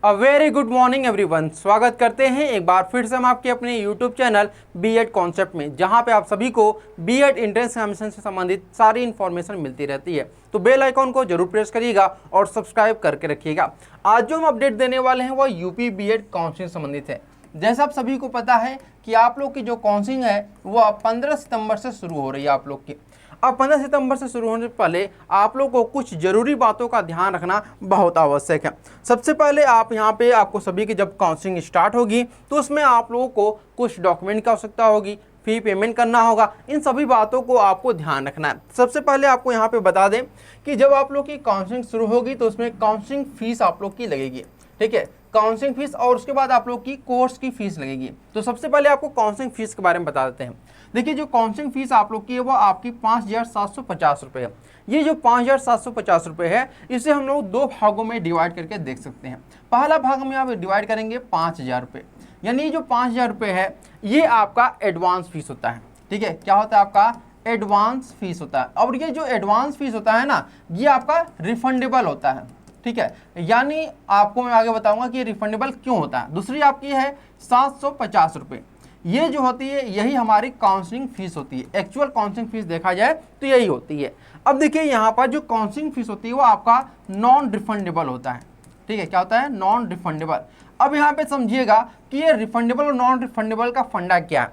A very good morning everyone. स्वागत करते हैं एक बार फिर से हम आपके अपने यूट्यूब चैनल बीएड कॉन्सेप्ट में, जहां पे आप सभी को बीएड एंट्रेंस एग्जामिनेशन से संबंधित सारी इन्फॉर्मेशन मिलती रहती है। तो बेल आइकॉन को जरूर प्रेस करिएगा और सब्सक्राइब करके रखिएगा। आज जो हम अपडेट देने वाले हैं वह यूपी बीएड काउंसलिंग संबंधित है। जैसा आप सभी को पता है कि आप लोग की जो काउंसलिंग है वह 15 सितंबर से शुरू हो रही है आप लोग की। अब 15 सितंबर से शुरू होने से पहले आप लोग को कुछ जरूरी बातों का ध्यान रखना बहुत आवश्यक है। सबसे पहले आप यहाँ पे आपको सभी की जब काउंसलिंग स्टार्ट होगी तो उसमें आप लोगों को कुछ डॉक्यूमेंट की आवश्यकता होगी, फी पेमेंट करना होगा। इन सभी बातों को आपको ध्यान रखना है। सबसे पहले आपको यहाँ पे बता दें कि जब आप लोग की काउंसलिंग शुरू होगी तो उसमें काउंसलिंग फीस आप लोग की लगेगी, ठीक है, काउंसलिंग फीस, और उसके बाद आप लोग की कोर्स की फीस लगेगी। तो सबसे पहले आपको काउंसलिंग फीस के बारे में बता देते हैं। देखिए, जो काउंसलिंग फीस आप लोग की है वो आपकी 5,750 रुपये है। ये जो 5,750 रुपये है इसे हम लोग दो भागों में डिवाइड करके देख सकते हैं। पहला भाग में आप डिवाइड करेंगे 5,000 रुपये, यानी जो 5,000 रुपये है ये आपका एडवांस फीस होता है। ठीक है, क्या होता है आपका एडवांस फीस होता है। और ये जो एडवांस फीस होता है ना, ये आपका रिफंडेबल होता है। ठीक है, यानी आपको मैं आगे बताऊंगा कि ये रिफंडेबल क्यों होता है। दूसरी आपकी है 750 रुपये। ये जो होती है यही हमारी काउंसलिंग फीस होती है। एक्चुअल काउंसलिंग फीस देखा जाए तो यही होती है। अब देखिए, यहाँ पर जो काउंसलिंग फीस होती है वो आपका नॉन रिफंडेबल होता है। ठीक है, क्या होता है नॉन रिफंडेबल। अब यहाँ पे समझिएगा कि ये रिफंडेबल और नॉन रिफंडेबल का फंडा क्या है।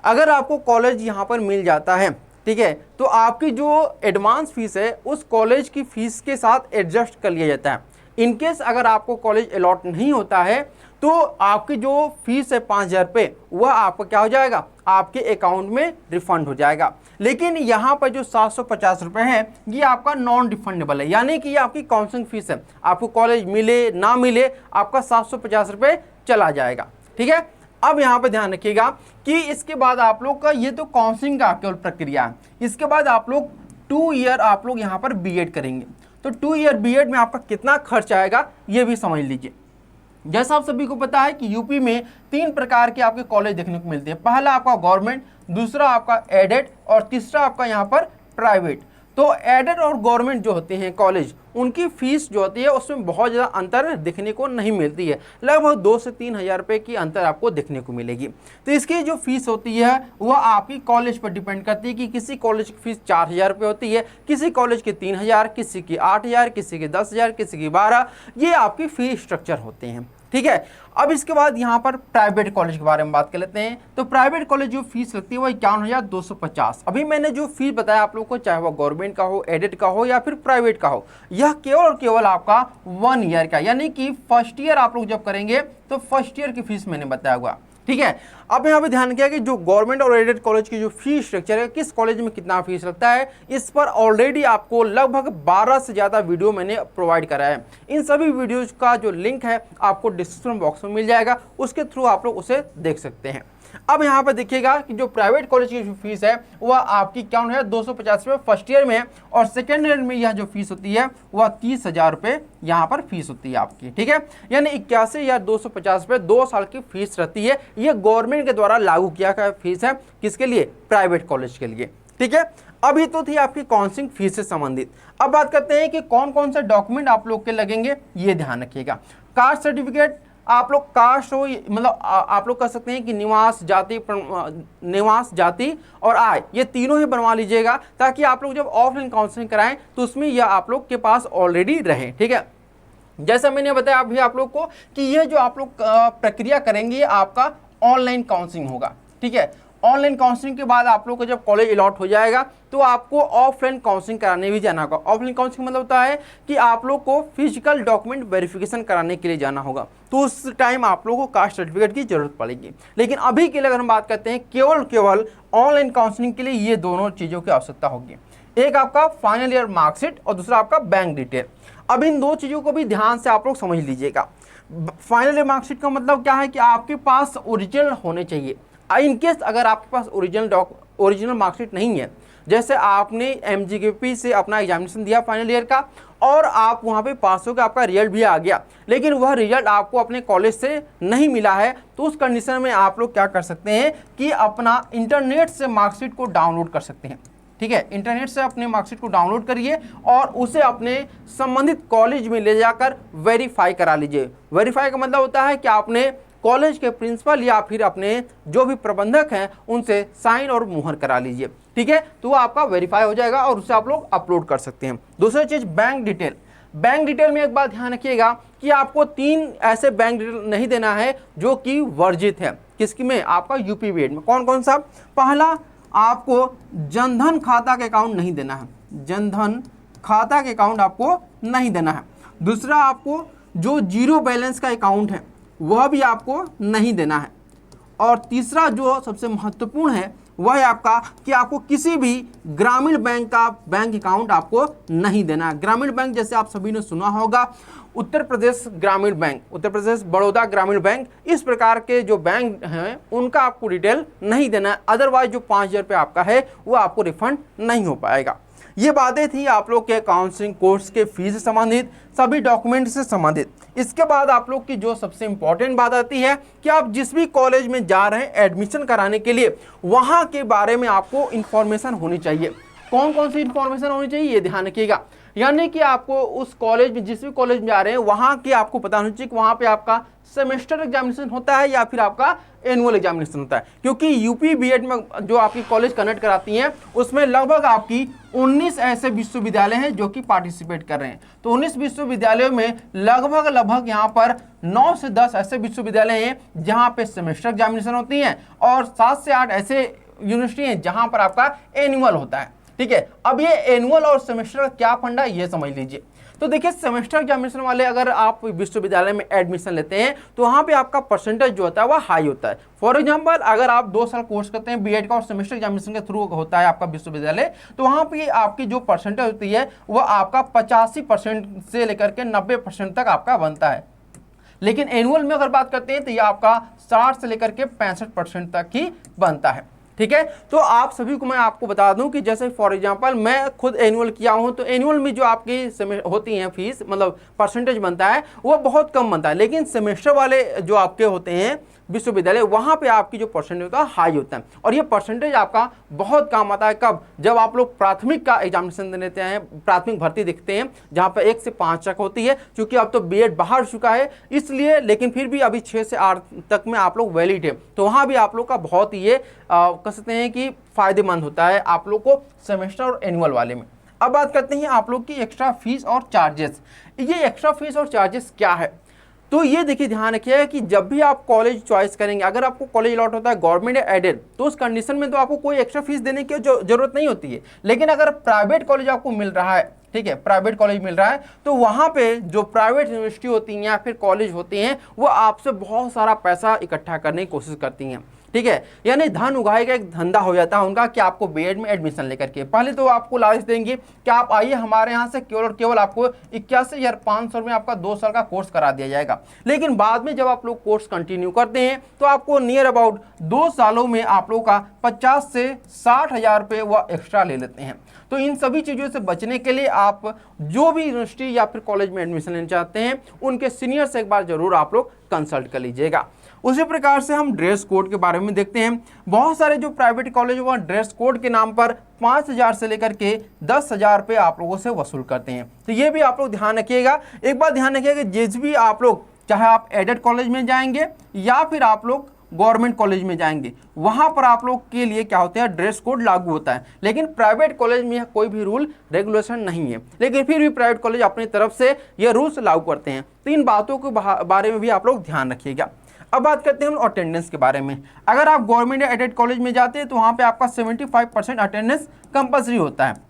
अगर आपको कॉलेज यहाँ पर मिल जाता है, ठीक है, तो आपकी जो एडवांस फीस है उस कॉलेज की फीस के साथ एडजस्ट कर लिया जाता है। इनकेस अगर आपको कॉलेज अलॉट नहीं होता है तो आपकी जो फीस है 5,000 रुपये वह आपका क्या हो जाएगा, आपके अकाउंट में रिफंड हो जाएगा। लेकिन यहाँ पर जो 750 रुपये है ये आपका नॉन रिफंडेबल है, यानी कि ये आपकी काउंसलिंग फीस है। आपको कॉलेज मिले ना मिले आपका 750 रुपये चला जाएगा। ठीक है, अब यहाँ पे ध्यान रखिएगा कि इसके बाद आप लोग का ये तो काउंसलिंग का केवल प्रक्रिया है। इसके बाद आप लोग 2 ईयर आप लोग यहाँ पर बीएड करेंगे। तो 2 ईयर बीएड में आपका कितना खर्च आएगा ये भी समझ लीजिए। जैसा आप सभी को पता है कि यूपी में 3 प्रकार के आपके कॉलेज देखने को मिलते हैं। पहला आपका गवर्नमेंट, दूसरा आपका एडेड और तीसरा आपका यहाँ पर प्राइवेट। तो एडेड और गवर्नमेंट जो होते हैं कॉलेज, उनकी फीस जो होती है उसमें बहुत ज़्यादा अंतर देखने को नहीं मिलती है। लगभग 2 से 3 हज़ार रुपये की अंतर आपको देखने को मिलेगी। तो इसकी जो फीस होती है वह आपकी कॉलेज पर डिपेंड करती है कि किसी कॉलेज की फीस 4,000 रुपये होती है, किसी कॉलेज की 3,000, किसी की 8,000, किसी की 10,000, किसी की 12। ये आपकी फीस स्ट्रक्चर होते हैं। ठीक है, अब इसके बाद यहाँ पर प्राइवेट कॉलेज के बारे में बात कर लेते हैं। तो प्राइवेट कॉलेज जो फीस लगती है वो 51,250। अभी मैंने जो फीस बताया आप लोग को, चाहे वह गवर्नमेंट का हो, एडेड का हो या फिर प्राइवेट का हो, यह केवल और केवल आपका 1 ईयर का, यानी कि फर्स्ट ईयर आप लोग जब करेंगे तो फर्स्ट ईयर की फीस मैंने बताया हुआ। ठीक है, अब यहाँ पे ध्यान किया कि जो गवर्नमेंट और एडेड कॉलेज की जो फीस स्ट्रक्चर है, किस कॉलेज में कितना फीस लगता है, इस पर ऑलरेडी आपको लगभग 12 से ज़्यादा वीडियो मैंने प्रोवाइड करा है। इन सभी वीडियोज का जो लिंक है आपको डिस्क्रिप्शन बॉक्स में मिल जाएगा, उसके थ्रू आप लोग उसे देख सकते हैं। अब यहाँ पर देखिएगा कि जो प्राइवेट कॉलेज की फीस है वह आपकी क्या है 250 रुपये फर्स्ट ईयर में, और सेकेंड ईयर में यह जो फीस होती है वह 30,000 रुपये यहाँ पर फीस होती है आपकी। ठीक है, यानी 81,250 रुपये 2 साल की फीस रहती है। यह गवर्नमेंट के द्वारा लागू किया गया फीस है, किसके लिए, प्राइवेट कॉलेज के लिए। ठीक है, अभी तो थी आपकी काउंसलिंग फीस से संबंधित। अब बात करते हैं कि कौन कौन से डॉक्यूमेंट आप लोग के लगेंगे, ये ध्यान रखिएगा। कास्ट सर्टिफिकेट, आप लोग कास्ट हो मतलब आप लोग कह सकते हैं कि निवास जाति और आय, ये तीनों ही बनवा लीजिएगा, ताकि आप लोग जब ऑफलाइन काउंसलिंग कराएं तो उसमें यह आप लोग के पास ऑलरेडी रहे। ठीक है, जैसा मैंने बताया अभी आप लोग को कि ये जो आप लोग प्रक्रिया करेंगे आपका ऑनलाइन काउंसलिंग होगा। ठीक है, ऑनलाइन काउंसलिंग के बाद आप लोग को जब कॉलेज अलॉट हो जाएगा तो आपको ऑफलाइन काउंसलिंग कराने भी जाना होगा। ऑफलाइन काउंसलिंग मतलब होता है कि आप लोग को फिजिकल डॉक्यूमेंट वेरिफिकेशन कराने के लिए जाना होगा। तो उस टाइम आप लोगों को कास्ट सर्टिफिकेट की जरूरत पड़ेगी। लेकिन अभी के लिए अगर हम बात करते हैं केवल ऑनलाइन काउंसलिंग के लिए ये दोनों चीज़ों की आवश्यकता होगी। एक आपका फाइनल ईयर मार्कशीट और दूसरा आपका बैंक डिटेल। अब इन दो चीज़ों को भी ध्यान से आप लोग समझ लीजिएगा। फाइनल ईयर मार्कशीट का मतलब क्या है कि आपके पास ओरिजिनल होने चाहिए। इनकेस अगर आपके पास ओरिजिनल मार्कशीट नहीं है, जैसे आपने एमजीकेपी से अपना एग्जामिनेशन दिया फाइनल ईयर का और आप वहाँ पे पास हो गए, आपका रिजल्ट भी आ गया, लेकिन वह रिजल्ट आपको अपने कॉलेज से नहीं मिला है, तो उस कंडीशन में आप लोग क्या कर सकते हैं कि अपना इंटरनेट से मार्कशीट को डाउनलोड कर सकते हैं। ठीक है, इंटरनेट से अपने मार्कशीट को डाउनलोड करिए और उसे अपने संबंधित कॉलेज में ले जाकर वेरीफाई करा लीजिए। वेरीफाई का मतलब होता है कि आपने कॉलेज के प्रिंसिपल या फिर अपने जो भी प्रबंधक हैं उनसे साइन और मुहर करा लीजिए, ठीक है, तो वो आपका वेरीफाई हो जाएगा और उसे आप लोग अपलोड कर सकते हैं। दूसरी चीज बैंक डिटेल। बैंक डिटेल में एक बात ध्यान रखिएगा कि आपको 3 ऐसे बैंक डिटेल नहीं देना है जो कि वर्जित है। किसकी में? आपका यूपी बीएड में। कौन कौन सा? पहला, आपको जनधन खाता के अकाउंट नहीं देना है, जनधन खाता के अकाउंट आपको नहीं देना है। दूसरा, आपको जो जीरो बैलेंस का अकाउंट है वह भी आपको नहीं देना है। और तीसरा जो सबसे महत्वपूर्ण है वह है आपका कि आपको किसी भी ग्रामीण बैंक का बैंक अकाउंट आपको नहीं देना है। ग्रामीण बैंक जैसे आप सभी ने सुना होगा, उत्तर प्रदेश ग्रामीण बैंक, उत्तर प्रदेश बड़ौदा ग्रामीण बैंक, इस प्रकार के जो बैंक हैं उनका आपको डिटेल नहीं देना है। अदरवाइज जो 5,000 रुपये आपका है वो आपको रिफंड नहीं हो पाएगा। ये बातें थी आप लोग के काउंसलिंग कोर्स के फीस से संबंधित, सभी डॉक्यूमेंट से संबंधित। इसके बाद आप लोग की जो सबसे इंपॉर्टेंट बात आती है कि आप जिस भी कॉलेज में जा रहे हैं एडमिशन कराने के लिए, वहाँ के बारे में आपको इन्फॉर्मेशन होनी चाहिए। कौन कौन सी इन्फॉर्मेशन होनी चाहिए ये ध्यान रखिएगा। यानी कि आपको उस कॉलेज में, जिस भी कॉलेज में जा रहे हैं, वहाँ की आपको पता होना चाहिए कि वहाँ पे आपका सेमेस्टर एग्जामिनेशन होता है या फिर आपका एनुअल एग्जामिनेशन होता है। क्योंकि यूपी बीएड में जो आपकी कॉलेज कनेक्ट कराती हैं उसमें लगभग आपकी 19 ऐसे विश्वविद्यालय हैं जो कि पार्टिसिपेट कर रहे हैं। तो 19 विश्वविद्यालयों में लगभग यहाँ पर 9 से 10 ऐसे विश्वविद्यालय हैं जहाँ पे सेमेस्टर एग्जामिनेशन होती हैं और 7 से 8 ऐसे यूनिवर्सिटी हैं जहाँ पर आपका एनुअल होता है, ठीक है। अब ये एनुअल और सेमेस्टर का क्या फंडा है ये समझ लीजिए। तो देखिए, सेमेस्टर एग्जामिनेशन वाले अगर आप विश्वविद्यालय में एडमिशन लेते हैं तो वहाँ पे आपका परसेंटेज जो होता है वह हाई होता है। फॉर एग्जांपल, अगर आप 2 साल कोर्स करते हैं बीएड का और सेमेस्टर एग्जामिनेशन के थ्रू होता है आपका विश्वविद्यालय, तो वहाँ पे आपकी जो परसेंटेज होती है वह आपका 85% से लेकर के 90% तक आपका बनता है। लेकिन एनुअल में अगर बात करते हैं तो ये आपका 60 से लेकर के 65% तक ही बनता है, ठीक है। तो आप सभी को मैं आपको बता दूं कि जैसे फॉर एग्जांपल मैं खुद एनुअल किया हूं, तो एनुअल में जो आपकी होती हैं फीस, मतलब परसेंटेज बनता है वो बहुत कम बनता है। लेकिन सेमेस्टर वाले जो आपके होते हैं विश्वविद्यालय, वहाँ पे आपकी जो परसेंटेज होता है हाई होता है। और ये परसेंटेज आपका बहुत काम आता है कब? जब आप लोग प्राथमिक का एग्जामिनेशन देते हैं, प्राथमिक भर्ती देखते हैं जहाँ पर 1 से 5 तक होती है। क्योंकि अब तो बीएड बाहर चुका है इसलिए, लेकिन फिर भी अभी 6 से 8 तक में आप लोग वैलिड है, तो वहाँ भी आप लोग का बहुत ही ये कह सकते हैं कि फायदेमंद होता है आप लोग को सेमेस्टर और एनुअल वाले में। अब बात करते हैं आप लोग की एक्स्ट्रा फीस और चार्जेस। ये एक्स्ट्रा फीस और चार्जेस क्या है? तो ये देखिए, ध्यान रखिए कि जब भी आप कॉलेज चॉइस करेंगे, अगर आपको कॉलेज अलॉट होता है गवर्नमेंट या एडेड, तो उस कंडीशन में तो आपको कोई एक्स्ट्रा फीस देने की जरूरत नहीं होती है। लेकिन अगर प्राइवेट कॉलेज आपको मिल रहा है, ठीक है, प्राइवेट कॉलेज मिल रहा है, तो वहाँ पे जो प्राइवेट यूनिवर्सिटी होती हैं या फिर कॉलेज होते हैं वो आपसे बहुत सारा पैसा इकट्ठा करने की कोशिश करती हैं, ठीक है। यानी धन उगाए का एक धंधा हो जाता है उनका कि आपको बीएड में एडमिशन लेकर के पहले तो आपको लालच देंगे कि आप आइए हमारे यहाँ से, केवल और केवल आपको 81,500 में आपका 2 साल का कोर्स करा दिया जाएगा। लेकिन बाद में जब आप लोग कोर्स कंटिन्यू करते हैं तो आपको नियर अबाउट 2 सालों में आप लोग का 50 से 60,000 रुपये वह एक्स्ट्रा ले लेते हैं। तो इन सभी चीज़ों से बचने के लिए आप जो भी यूनिवर्सिटी या फिर कॉलेज में एडमिशन लेना चाहते हैं उनके सीनियर से एक बार जरूर आप लोग कंसल्ट कर लीजिएगा। उसी प्रकार से हम ड्रेस कोड के बारे में देखते हैं। बहुत सारे जो प्राइवेट कॉलेज वह ड्रेस कोड के नाम पर 5,000 से लेकर के 10,000 रुपये आप लोगों से वसूल करते हैं। तो ये भी आप लोग ध्यान रखिएगा। एक बात ध्यान रखिएगा कि जिस भी आप लोग, चाहे आप एडेड कॉलेज में जाएंगे या फिर आप लोग गवर्नमेंट कॉलेज में जाएंगे, वहां पर आप लोग के लिए क्या होता है, ड्रेस कोड लागू होता है। लेकिन प्राइवेट कॉलेज में कोई भी रूल रेगुलेशन नहीं है, लेकिन फिर भी प्राइवेट कॉलेज अपनी तरफ से ये रूल्स लागू करते हैं। तो इन बातों के बारे में भी आप लोग ध्यान रखिएगा। अब बात करते हैं हम अटेंडेंस के बारे में। अगर आप गवर्नमेंट या एडेड कॉलेज में जाते हैं तो वहाँ पे आपका 75% अटेंडेंस कंपलसरी होता है।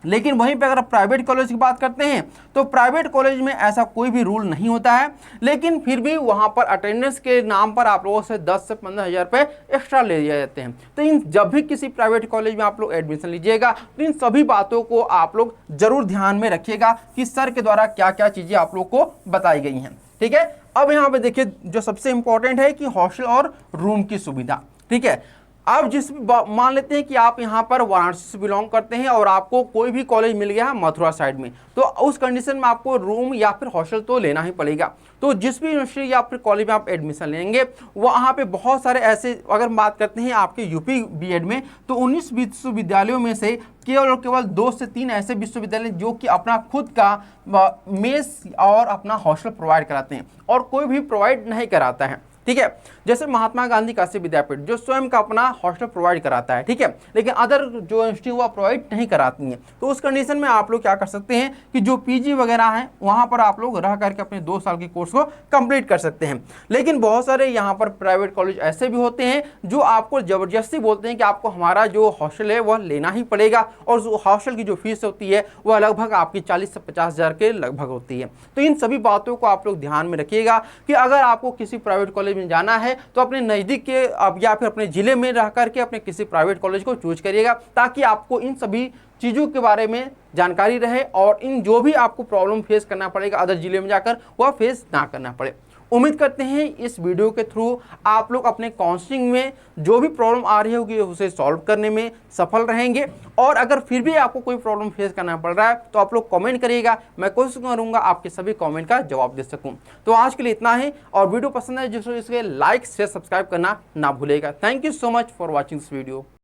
लेकिन वहीं पे अगर आप प्राइवेट कॉलेज की बात करते हैं तो प्राइवेट कॉलेज में ऐसा कोई भी रूल नहीं होता है, लेकिन फिर भी वहाँ पर अटेंडेंस के नाम पर आप लोगों से 10 से 15,000 रुपये एक्स्ट्रा ले जाते हैं। तो इन जब भी किसी प्राइवेट कॉलेज में आप लोग एडमिशन लीजिएगा तो इन सभी बातों को आप लोग जरूर ध्यान में रखिएगा कि सर के द्वारा क्या क्या चीज़ें आप लोग को बताई गई हैं, ठीक है। अब यहाँ पे देखिए, जो सबसे इंपॉर्टेंट है कि हॉस्टल और रूम की सुविधा, ठीक है। अब मान लेते हैं कि आप यहाँ पर वाराणसी से बिलोंग करते हैं और आपको कोई भी कॉलेज मिल गया है मथुरा साइड में, तो उस कंडीशन में आपको रूम या फिर हॉस्टल तो लेना ही पड़ेगा। तो जिस भी यूनिवर्सिटी या फिर कॉलेज में आप एडमिशन लेंगे वहाँ पे बहुत सारे ऐसे, अगर बात करते हैं आपके यूपी बीएड में, तो 19 विश्वविद्यालयों में से केवल और केवल 2 से 3 ऐसे विश्वविद्यालय जो कि अपना खुद का मेस और अपना हॉस्टल प्रोवाइड कराते हैं और कोई भी प्रोवाइड नहीं कराता है। ठीक है, जैसे महात्मा गांधी काशी विद्यापीठ जो स्वयं का अपना हॉस्टल प्रोवाइड कराता है, ठीक है, लेकिन अदर जो यूनिवर्सिटी वो प्रोवाइड नहीं कराती हैं। तो उस कंडीशन में आप लोग क्या कर सकते हैं कि जो पीजी वगैरह हैं वहां पर आप लोग रह करके अपने 2 साल के कोर्स को कंप्लीट कर सकते हैं। लेकिन बहुत सारे यहाँ पर प्राइवेट कॉलेज ऐसे भी होते हैं जो आपको जबरदस्ती बोलते हैं कि आपको हमारा जो हॉस्टल है वह लेना ही पड़ेगा, और हॉस्टल की जो फीस होती है वह लगभग आपकी 40 से 50 हज़ार के लगभग होती है। तो इन सभी बातों को आप लोग ध्यान में रखिएगा कि अगर आपको किसी प्राइवेट कॉलेज में जाना है तो अपने नज़दीक के अब या फिर अपने ज़िले में रह करके अपने किसी प्राइवेट कॉलेज को चूज करिएगा, ताकि आपको इन सभी चीज़ों के बारे में जानकारी रहे और इन जो भी आपको प्रॉब्लम फेस करना पड़ेगा अदर ज़िले में जाकर वह फेस ना करना पड़े। उम्मीद करते हैं इस वीडियो के थ्रू आप लोग अपने काउंसलिंग में जो भी प्रॉब्लम आ रही होगी उसे सॉल्व करने में सफल रहेंगे। और अगर फिर भी आपको कोई प्रॉब्लम फेस करना पड़ रहा है तो आप लोग कमेंट करिएगा, मैं कोशिश करूंगा आपके सभी कमेंट का जवाब दे सकूं। तो आज के लिए इतना ही, और वीडियो पसंद है जिसको इसके लाइक शेयर सब्सक्राइब करना ना भूलेगा। Thank you so much for watching this video.